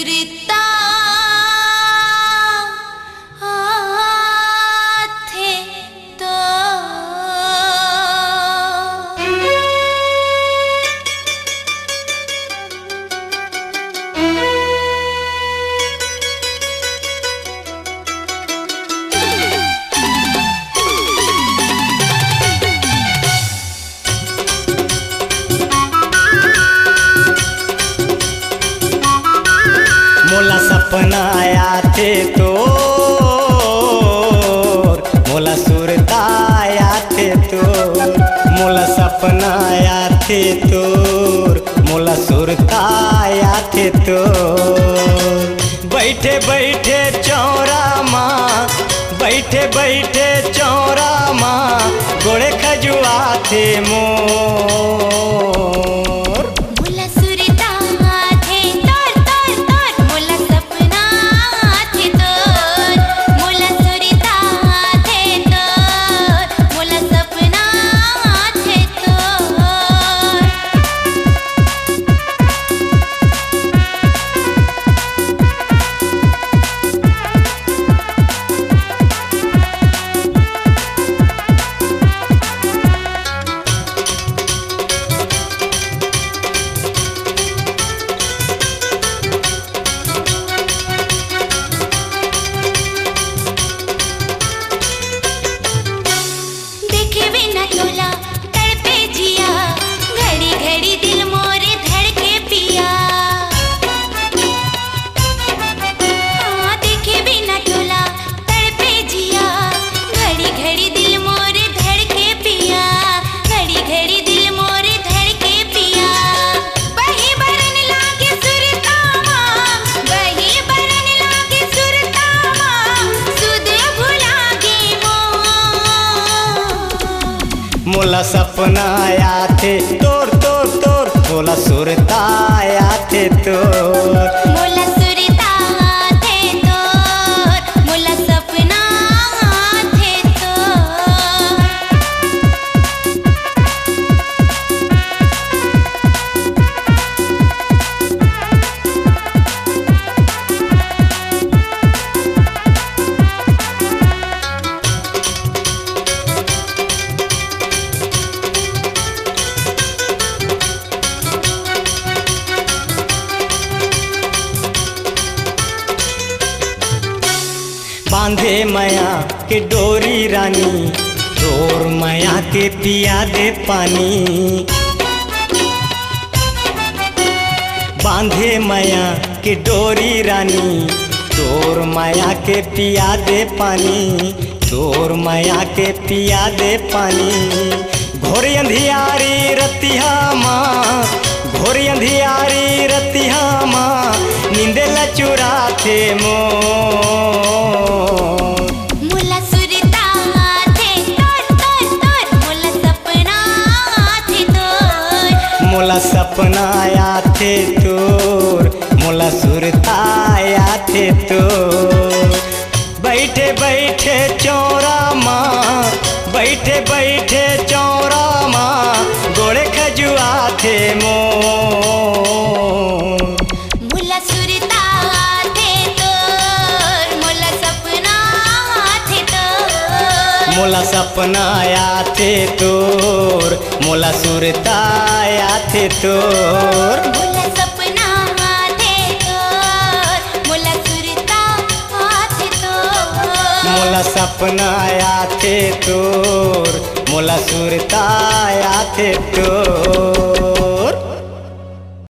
सुरता आथे तो मोला सपना आया थे तो मोला सुरता आया थे तो मोला सपना आया थे तो मोला सुरता आया थे तो बैठे बैठे चौरा माँ बैठे बैठे चौरा माँ गोड़े खजुआ थे मोर मोला सुरता आथे तोर तोर तोर मोला सपना आथे तोर मोला सुरता आथे तोर मोला सपना आथे तोर देखे बिना तोला तड़पे जिया घड़ी घड़ी दिल मोरे धड़के पिया हाँ देखे बिना तोला तड़पे जिया घड़ी घड़ी दिल मोरे धड़के पिया घड़ी घड़ी दिल मोरे धड़के पिया बही बरन लागे सुरतावा बही बरन लागे सुरतावा सुध भुला गे मोला सपना आया थे तोर तोर तोर मोला सुरता आया थे तोर मोला सुरता आथे तोर मोला सपना आथे तोर बांधे माया के डोरी रानी डोर माया के पिया दे पानी बांधे माया के डोरी रानी डोर माया के पिया दे पानी डोर माया के पिया दे पानी घोर अंधियारी रतिहा माँ घोर अंधियारी रतिहा माँ नींदे लचुरा थे मोर मोला सुरता आथे तोर तोर तोर मोला सपना आथे तोर मोला सपना आया थे तोर मोला सुरता आया थे तोर बैठे बैठे चौरा माँ बैठे बैठे चौरा माँ गोड़े खजुआ थे मोर मोला सुरता आथे तोर मोला सपना आथे तोर मोला सपना आया थे तोर मोला सुरता आया थे तोर मोला सपना आथे तोर मोला सुरता आथे तोर मोला सपना आया थे तोर मोला सुरता आया थे तोर।